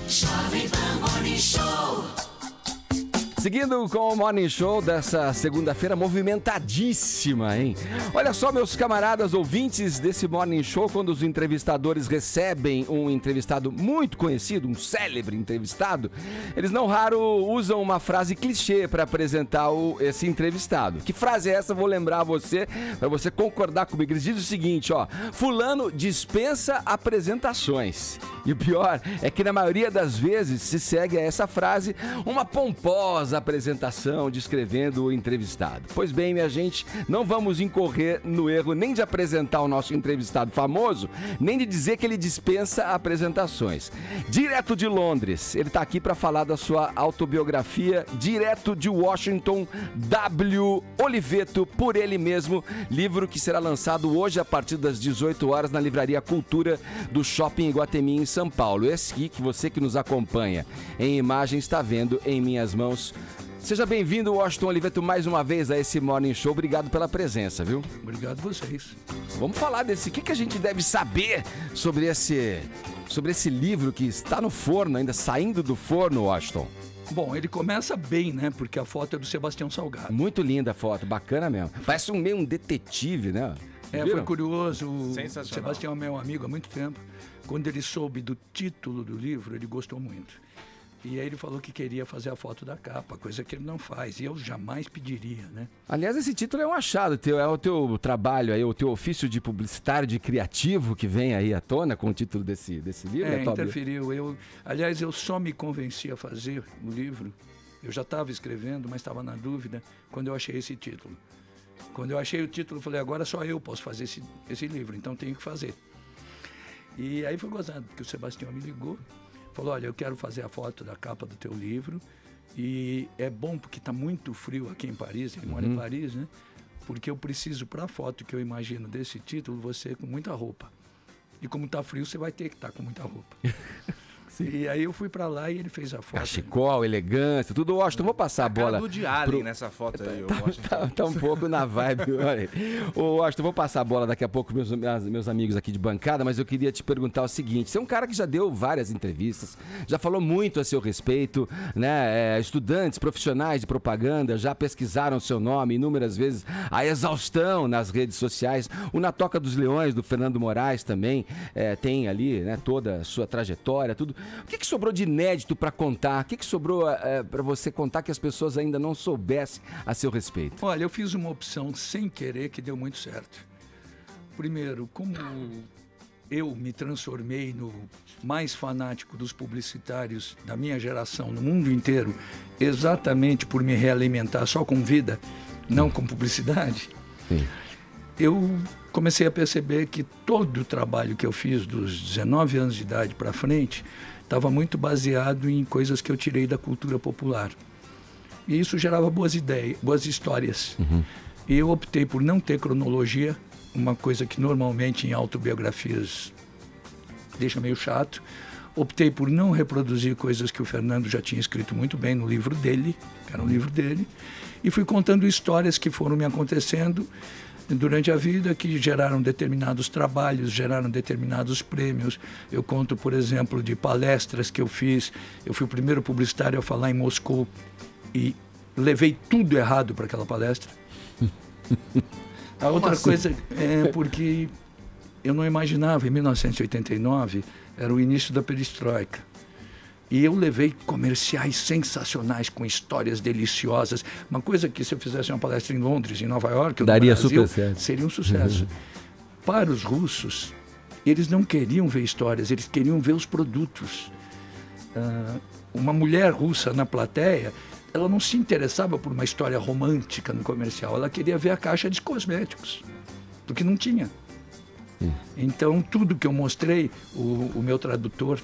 Jovem Pan Morning Show. Seguindo com o Morning Show dessa segunda-feira movimentadíssima, hein? Olha só, meus camaradas ouvintes desse Morning Show, quando os entrevistadores recebem um entrevistado muito conhecido, um célebre entrevistado, eles não raro usam uma frase clichê para apresentar esse entrevistado. Que frase é essa? Vou lembrar você, para você concordar comigo. Eles dizem o seguinte, ó: fulano dispensa apresentações. E o pior é que na maioria das vezes se segue a essa frase uma pomposa apresentação descrevendo o entrevistado. Pois bem, minha gente, não vamos incorrer no erro nem de apresentar o nosso entrevistado famoso, nem de dizer que ele dispensa apresentações. Direto de Londres, ele está aqui para falar da sua autobiografia, direto de Washington, W. Oliveto, por ele mesmo, livro que será lançado hoje a partir das 18 horas na Livraria Cultura do Shopping Iguatemi, em São Paulo. Esse aqui que você que nos acompanha em imagem está vendo em minhas mãos. Seja bem-vindo, Washington Oliveto, mais uma vez a esse Morning Show. Obrigado pela presença, viu? Obrigado a vocês. Vamos falar desse... O que a gente deve saber sobre esse livro que está no forno, ainda saindo do forno, Washington? Bom, ele começa bem, né? Porque a foto é do Sebastião Salgado. Muito linda a foto, bacana mesmo. Parece meio um detetive, né? Foi curioso. O Sebastião é meu amigo há muito tempo. Quando ele soube do título do livro, ele gostou muito. E aí ele falou que queria fazer a foto da capa, coisa que ele não faz. E eu jamais pediria, né? Aliás, esse título é um achado teu, é o teu trabalho aí, o teu ofício de publicitário, de criativo que vem aí à tona com o título desse livro. Interferiu. Aliás, eu só me convenci a fazer o livro. Eu já estava escrevendo, mas estava na dúvida quando eu achei esse título. Quando eu achei o título, eu falei, agora só eu posso fazer esse livro, então tenho que fazer. E aí foi gozado, porque o Sebastião me ligou, falou, olha, eu quero fazer a foto da capa do teu livro, e é bom porque está muito frio aqui em Paris, ele mora em Paris, né? Porque eu preciso, para a foto que eu imagino desse título, você com muita roupa. E como está frio, você vai ter que estar com muita roupa. E aí eu fui pra lá e ele fez a foto. Cachecol, elegância, tudo. Washington, vou passar a bola. Cara do de Allen nessa foto aí. Tá um pouco na vibe. Olha. Ô, Washington, vou passar a bola daqui a pouco meus amigos aqui de bancada, mas eu queria te perguntar o seguinte. Você é um cara que já deu várias entrevistas, já falou muito a seu respeito, né? Estudantes, profissionais de propaganda já pesquisaram o seu nome inúmeras vezes, a exaustão nas redes sociais. O Na Toca dos Leões, do Fernando Moraes, também tem ali, né, toda a sua trajetória, tudo. O que sobrou de inédito para contar? O que sobrou para você contar que as pessoas ainda não soubessem a seu respeito? Olha, eu fiz uma opção sem querer que deu muito certo. Primeiro, como eu me transformei no mais fanático dos publicitários da minha geração no mundo inteiro, exatamente por me realimentar só com vida, não com publicidade, Sim. Eu comecei a perceber que todo o trabalho que eu fiz dos 19 anos de idade para frente estava muito baseado em coisas que eu tirei da cultura popular. E isso gerava boas ideias, boas histórias. E eu optei por não ter cronologia, uma coisa que normalmente em autobiografias deixa meio chato. Optei por não reproduzir coisas que o Fernando já tinha escrito muito bem no livro dele, que era um livro dele, e fui contando histórias que foram me acontecendo durante a vida, que geraram determinados trabalhos, geraram determinados prêmios. Eu conto, por exemplo, de palestras que eu fiz. Eu fui o primeiro publicitário a falar em Moscou e levei tudo errado para aquela palestra. A outra coisa é porque eu não imaginava, em 1989, era o início da perestroika. E eu levei comerciais sensacionais, com histórias deliciosas. Uma coisa que, se eu fizesse uma palestra em Londres, em Nova York, daria no Brasil, super certo. Seria um sucesso. Para os russos, eles não queriam ver histórias, eles queriam ver os produtos. Uma mulher russa na plateia, ela não se interessava por uma história romântica no comercial, ela queria ver a caixa de cosméticos, porque não tinha. Então, tudo que eu mostrei, o meu tradutor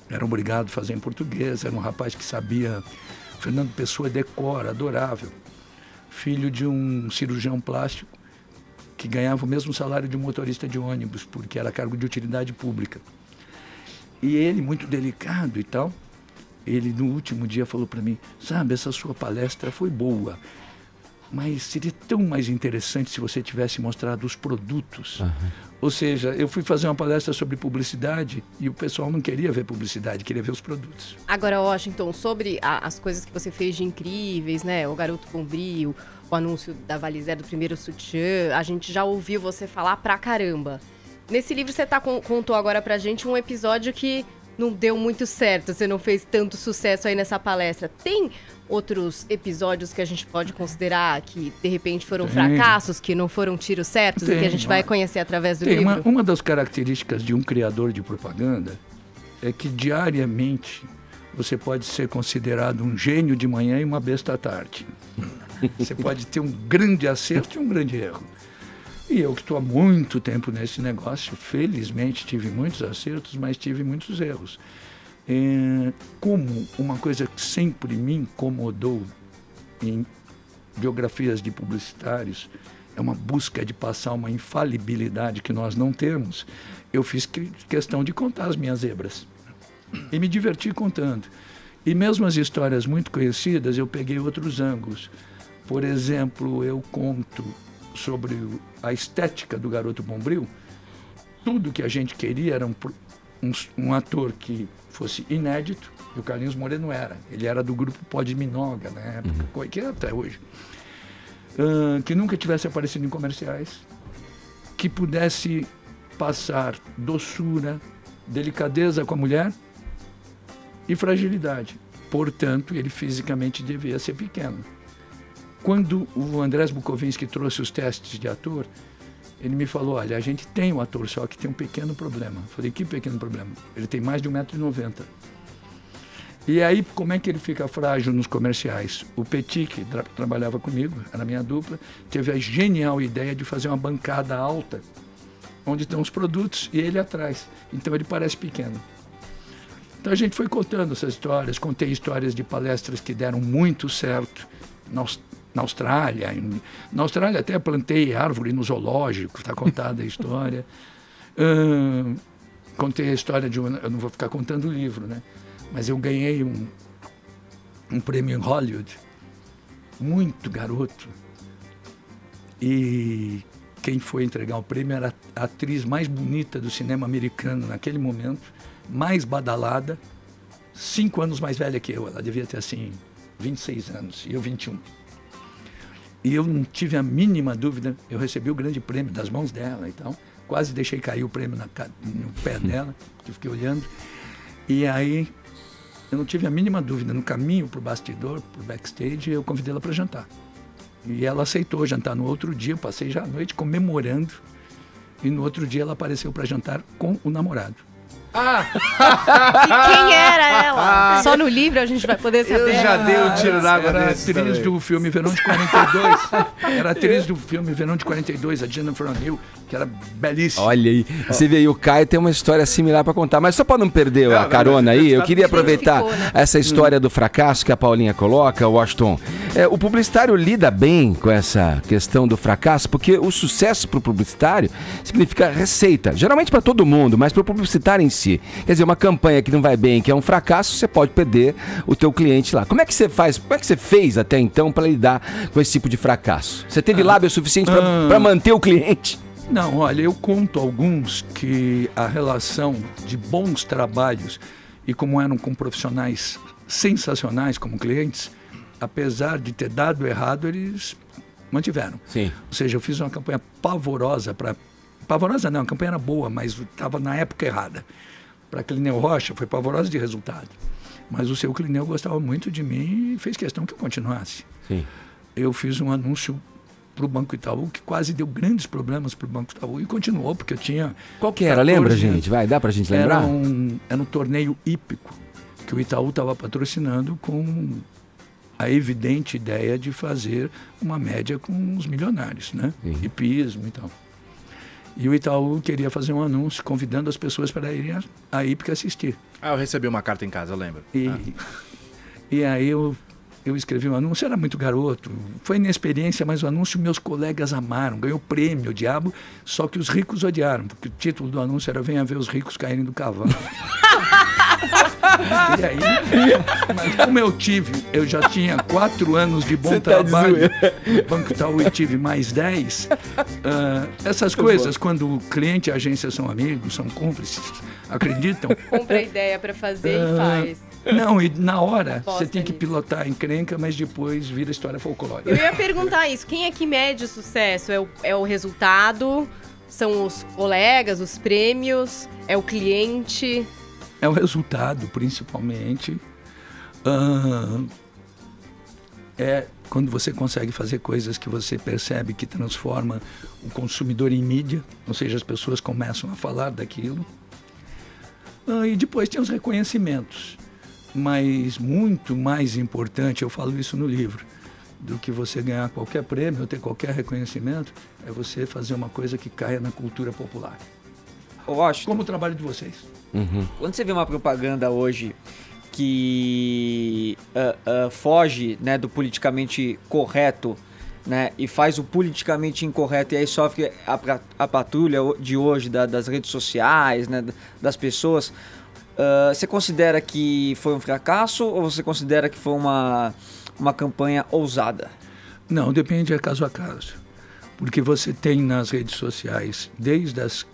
era obrigado a fazer em português, era um rapaz que sabia. Fernando Pessoa decora, adorável. Filho de um cirurgião plástico que ganhava o mesmo salário de um motorista de ônibus, porque era cargo de utilidade pública. E ele, muito delicado e tal, ele no último dia falou para mim, sabe, essa sua palestra foi boa, mas seria tão mais interessante se você tivesse mostrado os produtos. Ou seja, eu fui fazer uma palestra sobre publicidade e o pessoal não queria ver publicidade, queria ver os produtos. Agora, Washington, sobre as coisas que você fez de incríveis, né? O Garoto Bombril, o anúncio da Valisé do primeiro sutiã, a gente já ouviu você falar pra caramba. Nesse livro você contou agora pra gente um episódio que não deu muito certo, você não fez tanto sucesso aí nessa palestra. Tem outros episódios que a gente pode considerar que, de repente, foram fracassos, que não foram tiros certos e que a gente vai conhecer através do livro? Uma das características de um criador de propaganda é que diariamente você pode ser considerado um gênio de manhã e uma besta à tarde. Você pode ter um grande acerto e um grande erro. E eu que estou há muito tempo nesse negócio, felizmente tive muitos acertos, mas tive muitos erros. Como uma coisa que sempre me incomodou em biografias de publicitários é uma busca de passar uma infalibilidade que nós não temos, eu fiz questão de contar as minhas zebras. E me diverti contando. E mesmo as histórias muito conhecidas, eu peguei outros ângulos. Por exemplo, eu conto sobre a estética do Garoto Bombril. Tudo que a gente queria era um ator que fosse inédito, e o Carlinhos Moreno era. Ele era do grupo Pod Minoga, na época, que é até hoje. Que nunca tivesse aparecido em comerciais, que pudesse passar doçura, delicadeza com a mulher e fragilidade. Portanto, ele fisicamente devia ser pequeno. Quando o Andrés Bukovinski trouxe os testes de ator, ele me falou, olha, a gente tem um ator, só que tem um pequeno problema. Eu falei, que pequeno problema? Ele tem mais de 1,90 m. E aí, como é que ele fica frágil nos comerciais? O Petit, que trabalhava comigo, era minha dupla, teve a genial ideia de fazer uma bancada alta, onde estão os produtos, e ele atrás. Então ele parece pequeno. Então a gente foi contando essas histórias, contei histórias de palestras que deram muito certo na Austrália. Na Austrália até plantei árvore no zoológico, está contada a história. Contei a história de eu não vou ficar contando o livro, né? Mas eu ganhei um prêmio em Hollywood, muito garoto. E quem foi entregar o prêmio era a atriz mais bonita do cinema americano naquele momento, mais badalada, 5 anos mais velha que eu. Ela devia ter, assim, 26 anos, e eu 21. E eu não tive a mínima dúvida, eu recebi o grande prêmio das mãos dela e tal, quase deixei cair o prêmio no pé dela, que eu fiquei olhando. E aí, eu não tive a mínima dúvida, no caminho para o bastidor, para o backstage, eu convidei ela para jantar. E ela aceitou jantar no outro dia, eu passei já a noite comemorando, e no outro dia ela apareceu para jantar com o namorado. E quem era ela? Só no livro a gente vai poder saber. Eu já dei um tiro na água Era desse atriz também. do filme Verão de 42. Era atriz do filme Verão de 42, a Jennifer O'Neill, que era belíssima. Olha aí, você vê aí, o Caio tem uma história similar para contar, mas só para não perder a carona aí, eu queria aproveitar essa história do fracasso que a Paulinha coloca, Washington. O publicitário lida bem com essa questão do fracasso, porque o sucesso para o publicitário significa receita, geralmente para todo mundo, mas para o publicitário em si. Quer dizer, uma campanha que não vai bem, que é um fracasso, você pode perder o teu cliente lá. Como é que você faz, como é que você fez até então para lidar com esse tipo de fracasso? Você teve lábio suficiente para manter o cliente? Não, olha, eu conto alguns que a relação de bons trabalhos e como eram com profissionais sensacionais como clientes, apesar de ter dado errado, eles mantiveram. Sim. Ou seja, eu fiz uma campanha pavorosa para... Pavorosa não, a campanha era boa, mas estava na época errada. Para Clineu Rocha foi pavorosa de resultado. Mas o seu Clineu gostava muito de mim e fez questão que eu continuasse. Sim. Eu fiz um anúncio para o Banco Itaú que quase deu grandes problemas para o Banco Itaú e continuou, porque eu tinha... Qual que era? Lembra, gente? Vai, dá pra gente lembrar? Era um torneio hípico que o Itaú estava patrocinando com a evidente ideia de fazer uma média com os milionários, né? Hipismo e tal. E o Itaú queria fazer um anúncio convidando as pessoas para irem à hípica assistir. Eu recebi uma carta em casa, eu lembro. E aí eu escrevi um anúncio, era muito garoto, foi inexperiência, mas o anúncio meus colegas amaram, ganhou prêmio, o diabo, só que os ricos odiaram, porque o título do anúncio era Venha ver os ricos caírem do cavalo. E aí... Mas como eu já tinha 4 anos de bom Você tá trabalho, Banco Itaú, e tive mais 10, essas coisas, quando o cliente e a agência são amigos, são cúmplices, acreditam. Compra a ideia pra fazer e faz. Não, e na hora Posta você tem que nisso. pilotar a encrenca, mas depois vira história folclórica. Eu ia perguntar isso, quem é que mede o sucesso? É o resultado? São os colegas, os prêmios? É o cliente? É o resultado, principalmente. É quando você consegue fazer coisas que você percebe que transforma o consumidor em mídia, ou seja, as pessoas começam a falar daquilo. E depois tem os reconhecimentos. Mas muito mais importante, eu falo isso no livro, do que você ganhar qualquer prêmio ou ter qualquer reconhecimento, é você fazer uma coisa que caia na cultura popular. Washington, Como o trabalho de vocês. quando você vê uma propaganda hoje que foge, né, do politicamente correto, né, e faz o politicamente incorreto, e aí sofre a patrulha de hoje das redes sociais, né, das pessoas, você considera que foi um fracasso ou você considera que foi uma campanha ousada? Não, depende, é caso a caso. Porque você tem nas redes sociais, desde as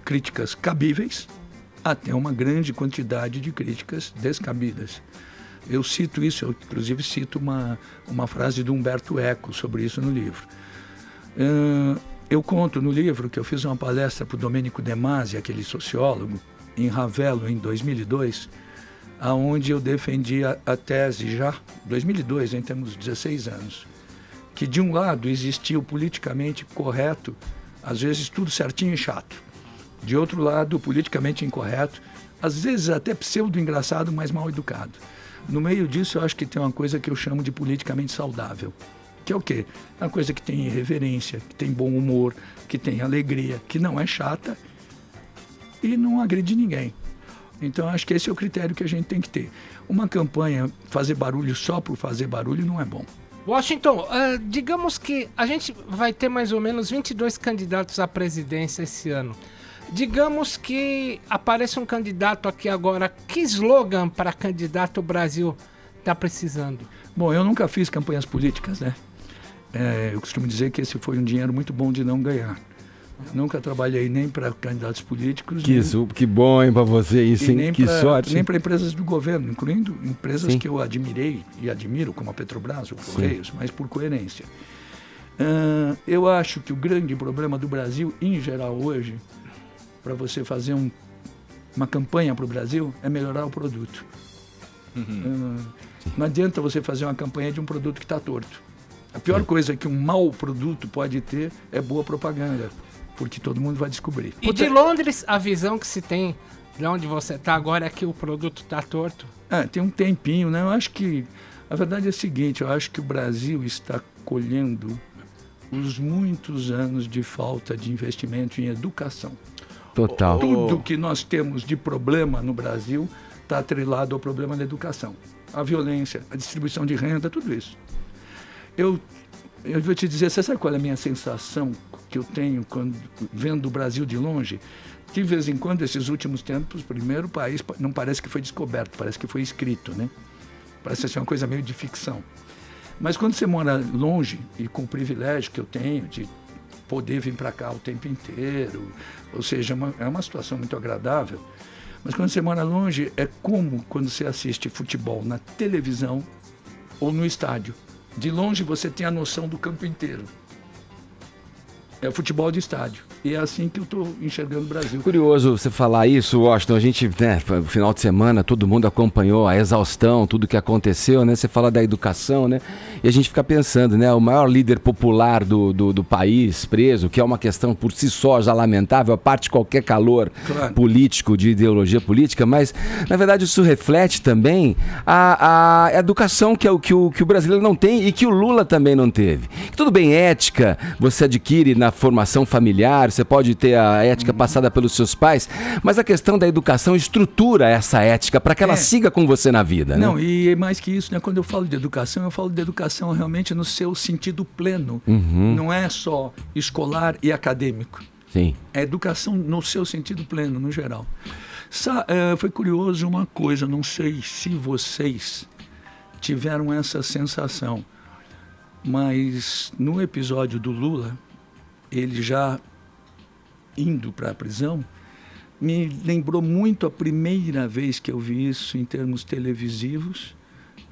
críticas cabíveis até uma grande quantidade de críticas descabidas. Eu cito isso, eu inclusive cito uma frase do Humberto Eco sobre isso no livro. Eu conto no livro que eu fiz uma palestra para o Domênico De Masi, aquele sociólogo, em Ravelo, em 2002, onde eu defendi a tese já, 2002, em temos 16 anos, que de um lado existia o politicamente correto, às vezes tudo certinho e chato. De outro lado, o politicamente incorreto, às vezes até pseudo-engraçado, mas mal educado. No meio disso, eu acho que tem uma coisa que eu chamo de politicamente saudável. Que é o quê? É uma coisa que tem irreverência, que tem bom humor, que tem alegria, que não é chata e não agride ninguém. Então, acho que esse é o critério que a gente tem que ter. Uma campanha, fazer barulho só por fazer barulho, não é bom. Washington, digamos que a gente vai ter mais ou menos 22 candidatos à presidência esse ano. Digamos que apareça um candidato aqui agora. Que slogan para candidato o Brasil está precisando? Bom, eu nunca fiz campanhas políticas, né? Eu costumo dizer que esse foi um dinheiro muito bom de não ganhar. Eu nunca trabalhei nem para candidatos políticos. Que bom, hein, para você isso, hein? Que sorte. Nem para empresas do governo, incluindo empresas Sim. que eu admirei e admiro, como a Petrobras, o Correios, mas por coerência. Eu acho que o grande problema do Brasil, em geral, hoje, para você fazer uma campanha para o Brasil, é melhorar o produto. Não adianta você fazer uma campanha de um produto que está torto. A pior coisa que um mau produto pode ter é boa propaganda, porque todo mundo vai descobrir. E de Londres, a visão que se tem de onde você está agora é que o produto está torto? Tem um tempinho, né? Eu acho que a verdade é a seguinte, eu acho que o Brasil está colhendo os muitos anos de falta de investimento em educação. Total. Tudo que nós temos de problema no Brasil está atrelado ao problema da educação. A violência, a distribuição de renda, tudo isso. Eu vou te dizer, você sabe qual é a minha sensação que eu tenho quando vendo o Brasil de longe? De vez em quando, esses últimos tempos, primeiro o país não parece que foi descoberto, parece que foi escrito, né? Parece ser uma coisa meio de ficção. Mas quando você mora longe, e com o privilégio que eu tenho de poder vir para cá o tempo inteiro, ou seja, é uma situação muito agradável, mas quando você mora longe, é como quando você assiste futebol na televisão ou no estádio. De longe você tem a noção do campo inteiro. É futebol de estádio. E é assim que eu estou enxergando o Brasil. Curioso você falar isso, Washington. A gente, né, no final de semana, todo mundo acompanhou a exaustão, tudo que aconteceu, né? Você fala da educação, né? E a gente fica pensando, né? O maior líder popular do país preso, que é uma questão por si só já lamentável, a parte de qualquer calor político, de ideologia política, mas, na verdade, isso reflete também a educação que o brasileiro não tem e que o Lula também não teve. Tudo bem, ética você adquire na formação familiar, você pode ter a ética passada pelos seus pais, mas a questão da educação estrutura essa ética para que ela siga com você na vida. Não, né? E mais que isso, né? Quando eu falo de educação, eu falo de educação realmente no seu sentido pleno. Não é só escolar e acadêmico. Sim. É educação no seu sentido pleno, no geral. Foi curioso uma coisa, não sei se vocês tiveram essa sensação, mas no episódio do Lula, ele já indo para a prisão, me lembrou muito a primeira vez que eu vi isso em termos televisivos.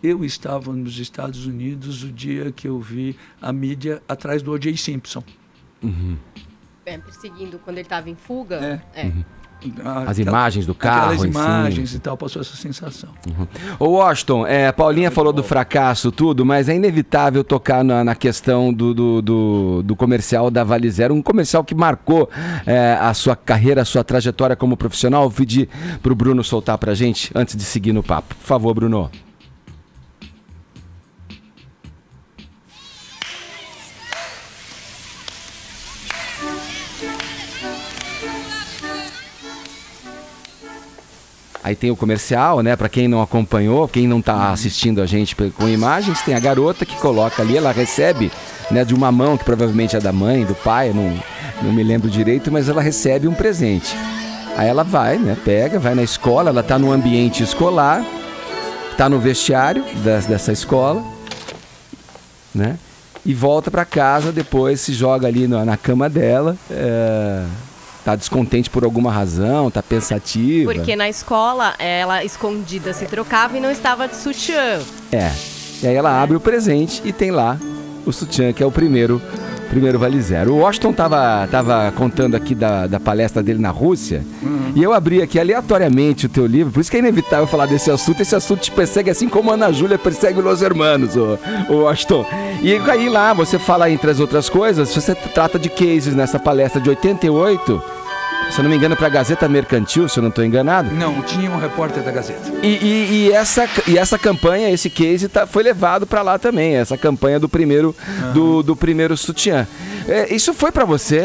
Eu estava nos Estados Unidos o dia que eu vi a mídia atrás do O.J. Simpson. Perseguindo quando ele estava em fuga. As imagens do carro. Aquelas imagens e tal, passou essa sensação. Ô Washington, Paulinha falou do fracasso, tudo, mas é inevitável tocar na questão do comercial da Vale Zero, um comercial que marcou a sua carreira, a sua trajetória como profissional. Vou pedir pro Bruno soltar pra gente antes de seguir no papo. Por favor, Bruno. Aí tem o comercial, né? Para quem não acompanhou, quem não tá assistindo a gente com imagens, tem a garota que coloca ali, ela recebe, né, de uma mão que provavelmente é da mãe, do pai, não me lembro direito, mas ela recebe um presente. Aí ela vai, né? Pega, vai na escola, ela tá no ambiente escolar, tá no vestiário dessa escola, né? E volta para casa, depois se joga ali na cama dela. Tá descontente por alguma razão, tá pensativa. Porque na escola, ela escondida se trocava e não estava de sutiã. E aí ela abre o presente e tem lá o sutiã, que é o primeiro Vale Zero. O Washington tava contando aqui da palestra dele na Rússia, e eu abri aqui aleatoriamente o teu livro, por isso que é inevitável falar desse assunto. Esse assunto te persegue assim como a Ana Júlia persegue os Hermanos, o Washington. E aí lá, você fala, entre as outras coisas, você trata de cases nessa palestra de 88, se eu não me engano, para a Gazeta Mercantil, se eu não estou enganado. Não, tinha um repórter da Gazeta. E essa campanha, esse case foi levado para lá também, essa campanha do primeiro sutiã. Isso foi para você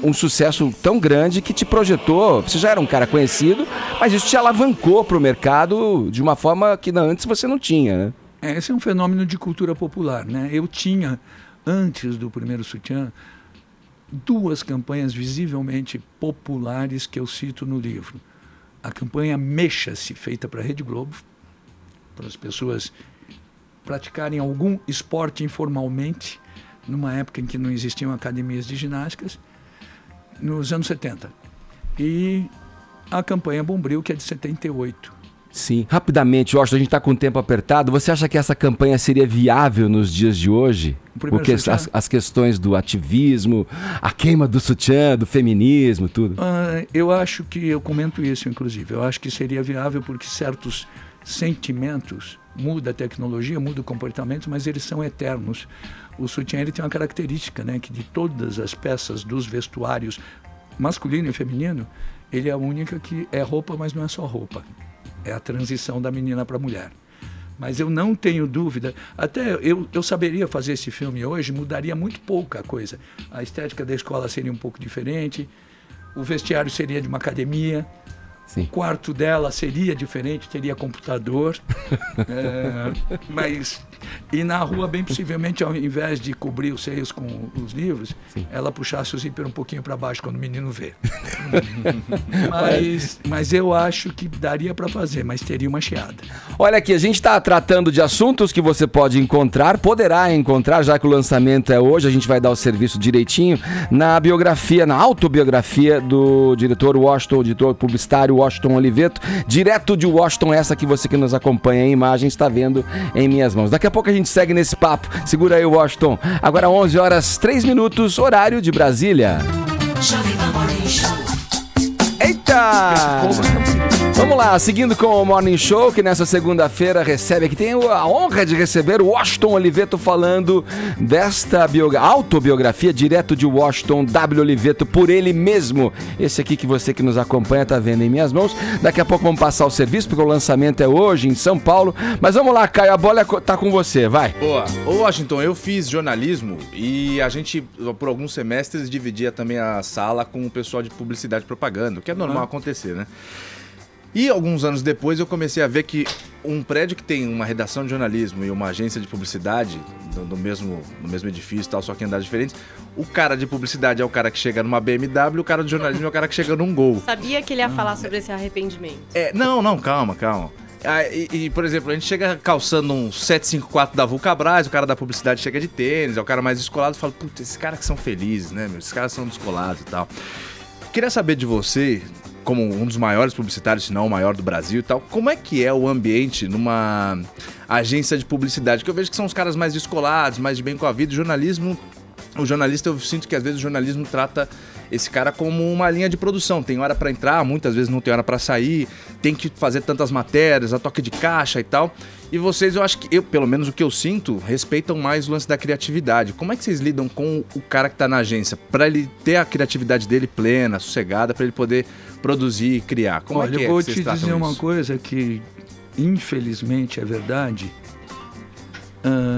um sucesso tão grande que te projetou, você já era um cara conhecido, mas isso te alavancou para o mercado de uma forma que antes você não tinha, né? Esse é um fenômeno de cultura popular, né? Eu tinha, antes do primeiro sutiã, 2 campanhas visivelmente populares que eu cito no livro. A campanha Mexa-se, feita para a Rede Globo, para as pessoas praticarem algum esporte informalmente, numa época em que não existiam academias de ginásticas, nos anos 70. E a campanha Bombril, que é de 78. Sim. Rapidamente, Washington, a gente está com o tempo apertado. Você acha que essa campanha seria viável nos dias de hoje? Porque as questões do ativismo, a queima do sutiã, do feminismo, tudo. Eu acho que, eu comento isso, inclusive, eu acho que seria viável porque certos sentimentos, muda a tecnologia, muda o comportamento, mas eles são eternos. O sutiã, ele tem uma característica, né, que de todas as peças dos vestuários masculino e feminino, ele é a única que é roupa, mas não é só roupa. É a transição da menina para a mulher. Mas eu não tenho dúvida, até eu saberia fazer esse filme hoje, mudaria muito pouca coisa. A estética da escola seria um pouco diferente, o vestiário seria de uma academia, Sim. O quarto dela seria diferente, teria computador, mas... E na rua, bem possivelmente, ao invés de cobrir os seios com os livros, Sim. ela puxasse o zíper um pouquinho para baixo quando o menino vê. mas eu acho que daria para fazer, mas teria uma chiada. Olha aqui, a gente está tratando de assuntos que você poderá encontrar, já que o lançamento é hoje, a gente vai dar o serviço direitinho, na autobiografia do diretor Washington, editor publicitário Washington Oliveto, direto de Washington, essa que você que nos acompanha em imagem está vendo em minhas mãos. Daqui a pouco a gente segue nesse papo. Segura aí, Washington. Agora 11h03, horário de Brasília. Eita! Vamos lá, seguindo com o Morning Show, que nessa segunda-feira recebe aqui, tem a honra de receber o Washington Oliveto falando desta autobiografia direto de Washington W. Oliveto, por ele mesmo. Esse aqui que você que nos acompanha tá vendo em minhas mãos. Daqui a pouco vamos passar o serviço, porque o lançamento é hoje em São Paulo. Mas vamos lá, Caio, a bola tá com você, vai. Boa. Ô Washington, eu fiz jornalismo e a gente, por alguns semestres, dividia também a sala com o pessoal de publicidade e propaganda, o que é normal acontecer, né? E alguns anos depois eu comecei a ver que um prédio que tem uma redação de jornalismo e uma agência de publicidade no mesmo edifício e tal, só que em andares diferentes, o cara de publicidade é o cara que chega numa BMW, o cara de jornalismo é o cara que chega num Gol. Sabia que ele ia falar sobre esse arrependimento. Não, calma. Por exemplo, a gente chega calçando um 754 da Vulcabras, o cara da publicidade chega de tênis, é o cara mais descolado e fala, putz, esses caras que são felizes, né, meu? Esses caras são descolados e tal. Queria saber de você, como um dos maiores publicitários, se não o maior do Brasil e tal, como é que é o ambiente numa agência de publicidade? Que eu vejo que são os caras mais descolados, mais de bem com a vida. O jornalista, eu sinto que às vezes o jornalismo trata esse cara como uma linha de produção. Tem hora pra entrar, muitas vezes não tem hora pra sair, tem que fazer tantas matérias, a toque de caixa e tal. E vocês, eu acho que, pelo menos o que eu sinto, respeitam mais o lance da criatividade. Como é que vocês lidam com o cara que tá na agência? Pra ele ter a criatividade dele plena, sossegada, pra ele poder produzir e criar. Como Olha, é que eu vou vocês te tratam dizer uma isso? coisa que, infelizmente, é verdade.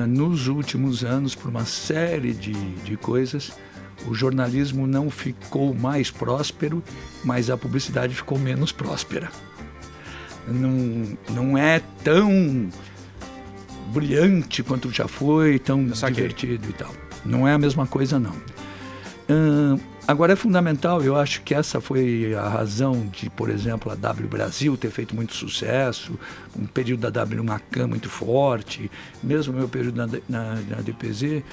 Nos últimos anos, por uma série de coisas, o jornalismo não ficou mais próspero, mas a publicidade ficou menos próspera. Não é tão brilhante quanto já foi, tão divertido e tal. Não é a mesma coisa, não. Agora é fundamental, eu acho que essa foi a razão de, por exemplo, a W Brasil ter feito muito sucesso, um período da W Macan muito forte, mesmo o meu período na DPZ.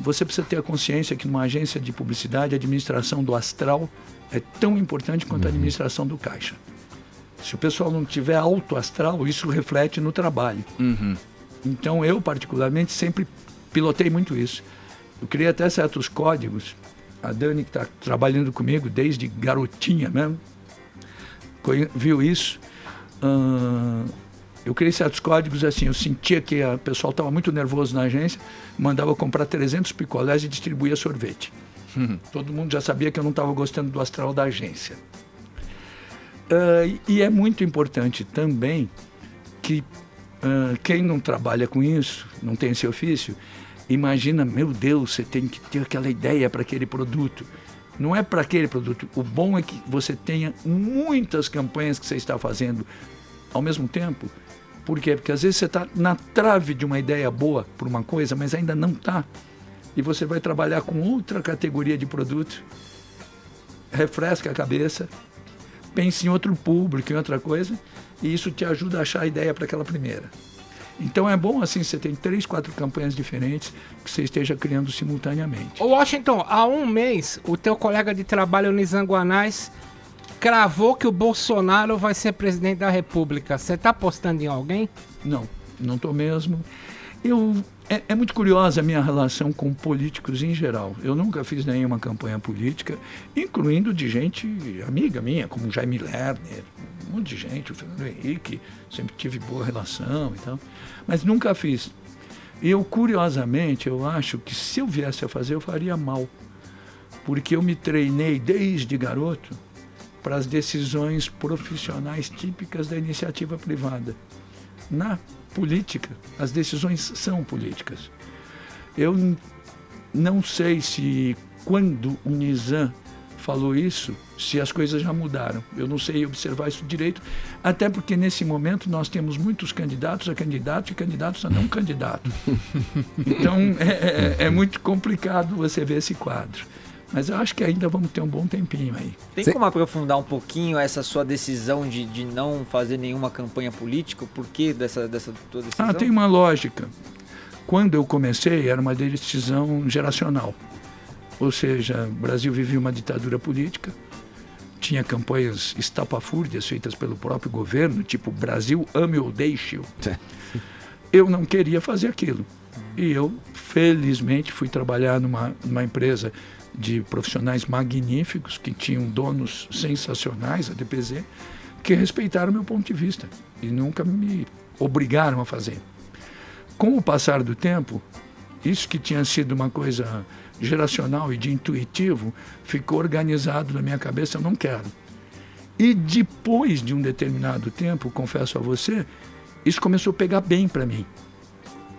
Você precisa ter a consciência que numa agência de publicidade a administração do astral é tão importante quanto a administração do caixa. Se o pessoal não tiver alto astral, isso reflete no trabalho. Então eu, particularmente, sempre pilotei muito isso. Eu criei até certos códigos. A Dani, que está trabalhando comigo desde garotinha mesmo, viu isso. Eu criei certos códigos assim, eu sentia que o pessoal estava muito nervoso na agência, mandava comprar 300 picolés e distribuía sorvete. Todo mundo já sabia que eu não estava gostando do astral da agência. E é muito importante também que quem não trabalha com isso, não tem esse ofício, imagina, meu Deus, você tem que ter aquela ideia para aquele produto. Não é para aquele produto. O bom é que você tenha muitas campanhas que você está fazendo ao mesmo tempo. Por quê? Porque às vezes você está na trave de uma ideia boa por uma coisa, mas ainda não está. E você vai trabalhar com outra categoria de produto. Refresca a cabeça, pense em outro público, em outra coisa, e isso te ajuda a achar a ideia para aquela primeira. Então é bom assim, você tem 3, 4 campanhas diferentes que você esteja criando simultaneamente. Ô Washington, há um mês, o teu colega de trabalho, Nizanguanais, cravou que o Bolsonaro vai ser presidente da República. Você tá apostando em alguém? Não tô mesmo. É muito curiosa a minha relação com políticos em geral. Eu nunca fiz nenhuma campanha política, incluindo de gente amiga minha, como Jaime Lerner, um monte de gente, o Fernando Henrique, sempre tive boa relação e tal, mas nunca fiz. E eu, curiosamente, eu acho que se eu viesse a fazer, eu faria mal, porque eu me treinei desde garoto para as decisões profissionais típicas da iniciativa privada. Na política, as decisões são políticas. Eu não sei se quando o Nizam falou isso, se as coisas já mudaram. Eu não sei observar isso direito, até porque nesse momento nós temos muitos candidatos a candidatos e candidatos a não candidatos. Então é muito complicado você ver esse quadro. Mas eu acho que ainda vamos ter um bom tempinho aí. Tem como aprofundar um pouquinho essa sua decisão de não fazer nenhuma campanha política? O porquê dessa tua decisão? Tem uma lógica. Quando eu comecei, era uma decisão geracional. Ou seja, o Brasil vivia uma ditadura política, tinha campanhas estapafúrdias feitas pelo próprio governo, tipo Brasil ame ou deixe-o. Eu não queria fazer aquilo. E eu, felizmente, fui trabalhar numa empresa de profissionais magníficos, que tinham donos sensacionais, a DPZ, que respeitaram o meu ponto de vista e nunca me obrigaram a fazer. Com o passar do tempo, isso que tinha sido uma coisa geracional e de intuitivo, ficou organizado na minha cabeça, eu não quero. E depois de um determinado tempo, confesso a você, isso começou a pegar bem para mim.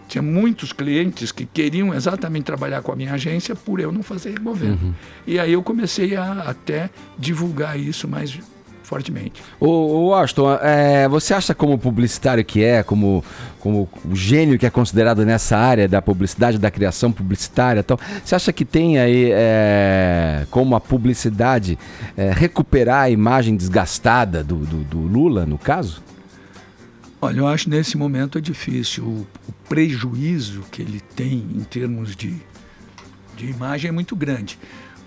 Tinha muitos clientes que queriam exatamente trabalhar com a minha agência por eu não fazer governo. E aí eu comecei a até divulgar isso mais fortemente. Ô Washington, você acha como publicitário que como o gênio que é considerado nessa área da publicidade, da criação publicitária e tal, você acha que tem aí como a publicidade recuperar a imagem desgastada do Lula, no caso? Olha, eu acho nesse momento é difícil. O prejuízo que ele tem em termos de imagem é muito grande.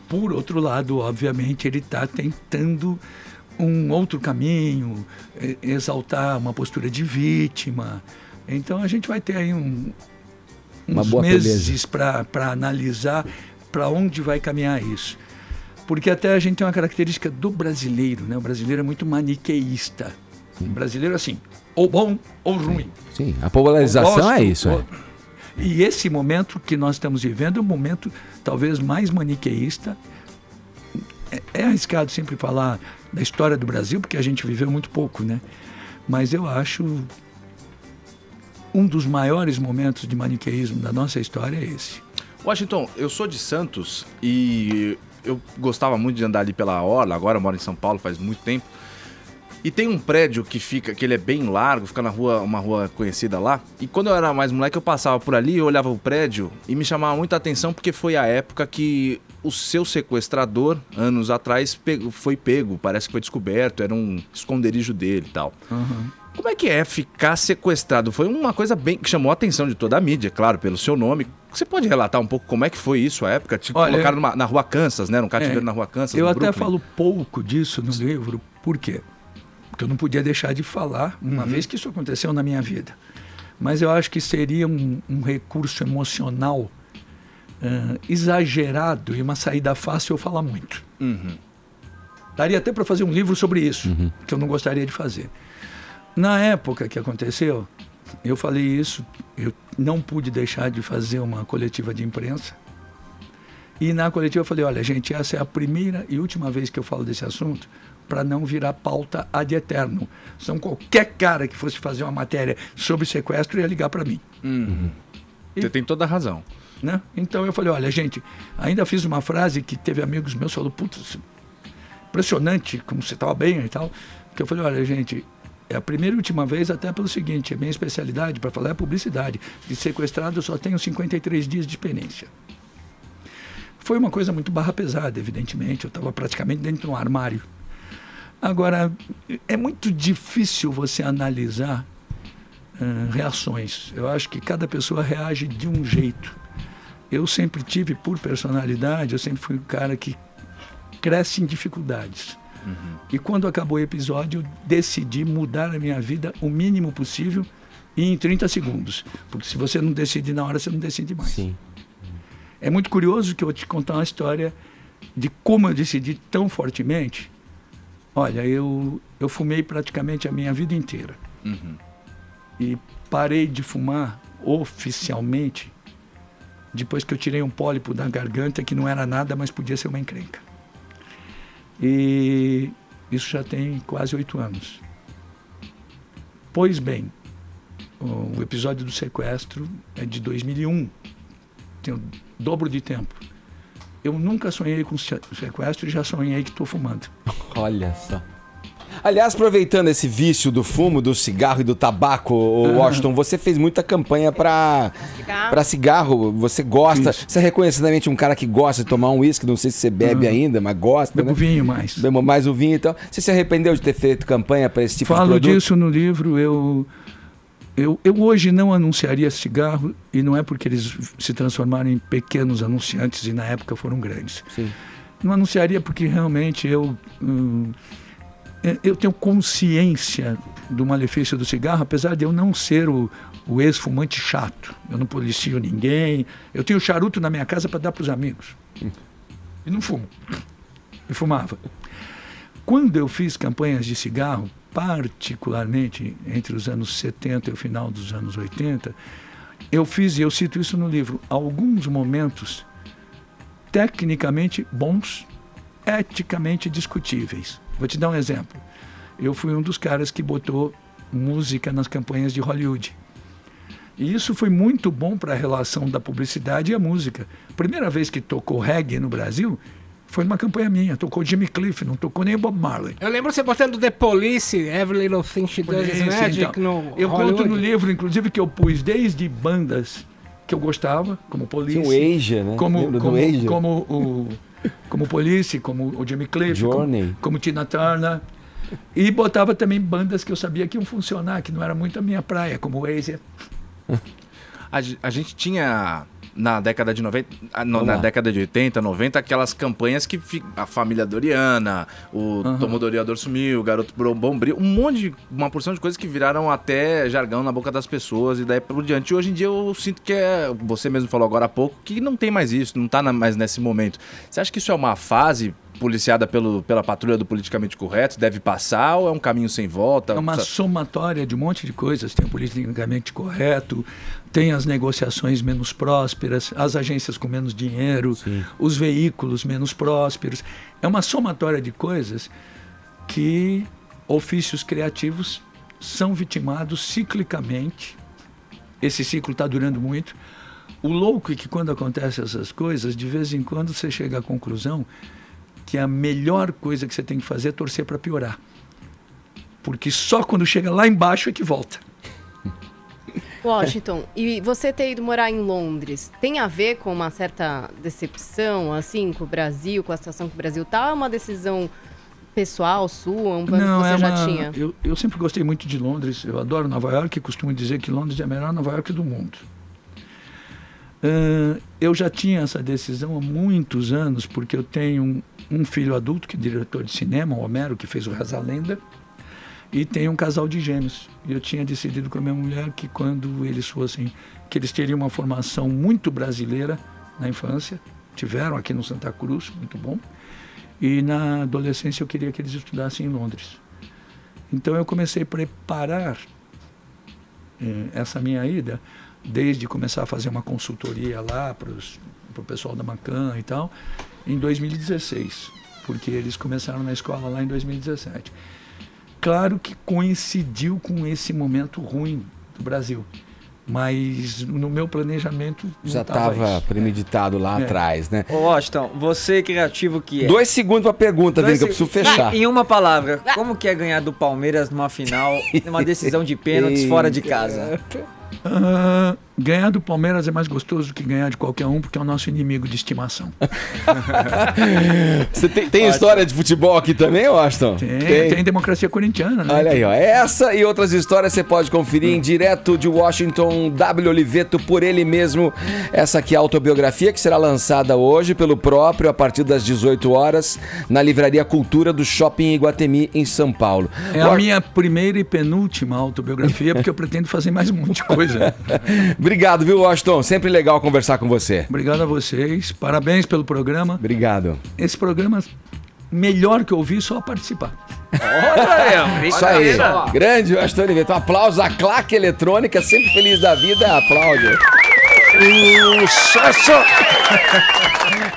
Por outro lado, obviamente, ele está tentando um outro caminho, exaltar uma postura de vítima. Então a gente vai ter aí uns meses para analisar para onde vai caminhar isso. Porque até a gente tem uma característica do brasileiro, né? O brasileiro é muito maniqueísta. O brasileiro assim, ou bom ou ruim. Sim, a polarização é isso. E esse momento que nós estamos vivendo é um momento talvez mais maniqueísta. É arriscado sempre falar da história do Brasil, porque a gente viveu muito pouco, né? Mas eu acho um dos maiores momentos de maniqueísmo da nossa história é esse. Washington, eu sou de Santos e eu gostava muito de andar ali pela orla, agora eu moro em São Paulo faz muito tempo. E tem um prédio que ele é bem largo, fica na rua, uma rua conhecida lá. E quando eu era mais moleque, eu passava por ali, eu olhava o prédio e me chamava muita atenção porque foi a época que o seu sequestrador, anos atrás, foi pego, parece que foi descoberto, era um esconderijo dele e tal. Uhum. Como é que é ficar sequestrado? Foi uma coisa bem que chamou a atenção de toda a mídia, claro, pelo seu nome. Você pode relatar um pouco como é que foi isso, a época? Te colocaram na Rua Kansas, né? Um cativeiro na Rua Kansas, eu no até Brooklyn. falo pouco disso no livro. Por quê? Porque eu não podia deixar de falar, uma vez que isso aconteceu na minha vida. Mas eu acho que seria um recurso emocional exagerado e uma saída fácil eu falar muito. Daria até para fazer um livro sobre isso, que eu não gostaria de fazer. Na época que aconteceu, eu falei isso, eu não pude deixar de fazer uma coletiva de imprensa. E na coletiva eu falei, olha gente, essa é a primeira e última vez que eu falo desse assunto, para não virar pauta ad eterno. Então qualquer cara que fosse fazer uma matéria sobre sequestro ia ligar para mim. Você tem toda a razão. Né? Então eu falei, olha gente, ainda fiz uma frase que teve amigos meus que falaram, putz, impressionante como você estava bem e tal. Que eu falei, olha gente, é a primeira e última vez até pelo seguinte, a minha especialidade para falar é publicidade. De sequestrado eu só tenho 53 dias de experiência. Foi uma coisa muito barra pesada, evidentemente, eu estava praticamente dentro de um armário. Agora, é muito difícil você analisar reações. Eu acho que cada pessoa reage de um jeito. Eu sempre tive, por personalidade, eu sempre fui um cara que cresce em dificuldades. E quando acabou o episódio, eu decidi mudar a minha vida o mínimo possível e em 30 segundos. Porque se você não decide na hora, você não decide mais. Sim. É muito curioso que eu vou te contar uma história de como eu decidi tão fortemente. Olha, eu fumei praticamente a minha vida inteira. E parei de fumar oficialmente depois que eu tirei um pólipo da garganta que não era nada, mas podia ser uma encrenca. E isso já tem quase 8 anos. Pois bem, o episódio do sequestro é de 2001. Tem o dobro de tempo. Eu nunca sonhei com sequestro e já sonhei que estou fumando. Olha só. Aliás, aproveitando esse vício do fumo, do cigarro e do tabaco, Washington, você fez muita campanha para cigarro. Você gosta, você é reconhecidamente um cara que gosta de tomar um uísque, não sei se você bebe ainda, mas gosta, Bebo vinho mais. Bebo mais o vinho e tal. Você se arrependeu de ter feito campanha para esse tipo de produto? Falo disso no livro, eu hoje não anunciaria cigarro, e não é porque eles se transformaram em pequenos anunciantes e na época foram grandes. Sim. Não anunciaria porque realmente eu tenho consciência do malefício do cigarro, apesar de eu não ser o ex-fumante chato. Eu não policio ninguém, eu tenho charuto na minha casa para dar para os amigos. E não fumo. E fumava. Quando eu fiz campanhas de cigarro, particularmente entre os anos 70 e o final dos anos 80, eu fiz, e eu cito isso no livro, alguns momentos tecnicamente bons, eticamente discutíveis. Vou te dar um exemplo. Eu fui um dos caras que botou música nas campanhas de Hollywood. E isso foi muito bom para a relação da publicidade e a música. Primeira vez que tocou reggae no Brasil, Foi numa campanha minha, tocou Jimmy Cliff, não tocou nem Bob Marley. Eu lembro você botando The Police, Every Little Thing She Does Is Magic Então, no eu Hollywood. conto no livro, inclusive, que eu pus desde bandas que eu gostava, como Police, Tinha o Asia, né? Lembra do Asia? como Police, como o Jimmy Cliff, Journey. como Tina Turner. E botava também bandas que eu sabia que iam funcionar, que não era muito a minha praia, como o Asia. A gente tinha na década de 90, Vamos na lá. década de 80, 90, aquelas campanhas que a família Doriana, o Tomo Doriador sumiu, o Garoto Bombril, uma porção de coisas que viraram até jargão na boca das pessoas e daí por diante. E hoje em dia eu sinto que você mesmo falou agora há pouco, que não tem mais isso, não tá mais nesse momento. Você acha que isso é uma fase policiada pela patrulha do politicamente correto, deve passar ou é um caminho sem volta? É uma somatória de um monte de coisas. Tem o politicamente correto, tem as negociações menos prósperas, as agências com menos dinheiro, Sim. os veículos menos prósperos. É uma somatória de coisas que ofícios criativos são vitimados ciclicamente. Esse ciclo está durando muito. O louco é que quando acontecem essas coisas, de vez em quando você chega à conclusão que a melhor coisa que você tem que fazer é torcer para piorar. Porque só quando chega lá embaixo é que volta. Washington, e você ter ido morar em Londres, tem a ver com uma certa decepção, assim, com o Brasil, com a situação que o Brasil tá? É uma decisão pessoal sua, um plano que você já tinha? Eu sempre gostei muito de Londres. Eu adoro Nova York e costumo dizer que Londres é a melhor Nova York do mundo. Eu já tinha essa decisão há muitos anos, porque eu tenho um filho adulto que é diretor de cinema, o Homero, que fez o Reza a Lenda, e tenho um casal de gêmeos. E eu tinha decidido com a minha mulher que quando eles fossem, que eles teriam uma formação muito brasileira na infância, tiveram aqui no Santa Cruz, muito bom, e na adolescência eu queria que eles estudassem em Londres. Então eu comecei a preparar essa minha ida, desde começar a fazer uma consultoria lá para o pessoal da Macan e tal, em 2016, porque eles começaram na escola lá em 2017. Claro que coincidiu com esse momento ruim do Brasil, mas no meu planejamento não Já estava premeditado lá atrás, né? Ô, Washington, você criativo que é. 2 segundos pra pergunta, Vini, que eu preciso fechar. Em uma palavra, como que é ganhar do Palmeiras numa final, numa decisão de pênaltis fora de casa? Ganhar do Palmeiras é mais gostoso do que ganhar de qualquer um, porque é o nosso inimigo de estimação. Você tem história de futebol aqui também, Washington? Tem democracia corintiana, né? Olha aí, ó. Essa e outras histórias você pode conferir em direto de Washington, W. Oliveto, por ele mesmo. Essa aqui é a autobiografia que será lançada hoje pelo próprio a partir das 18 horas na Livraria Cultura do Shopping Iguatemi, em São Paulo. É a minha primeira e penúltima autobiografia, porque eu pretendo fazer mais um monte de coisa. Obrigado, viu, Washington? Sempre legal conversar com você. Obrigado a vocês. Parabéns pelo programa. Obrigado. Esse programa, melhor que eu ouvi, só participar. Isso aí. Grande Washington Oliveto. Um aplauso à claque eletrônica, sempre feliz da vida. Aplaude. Sucesso!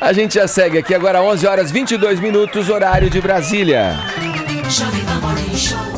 A gente já segue aqui agora, 11 horas 22 minutos, horário de Brasília. Jovem Pan Morning Show.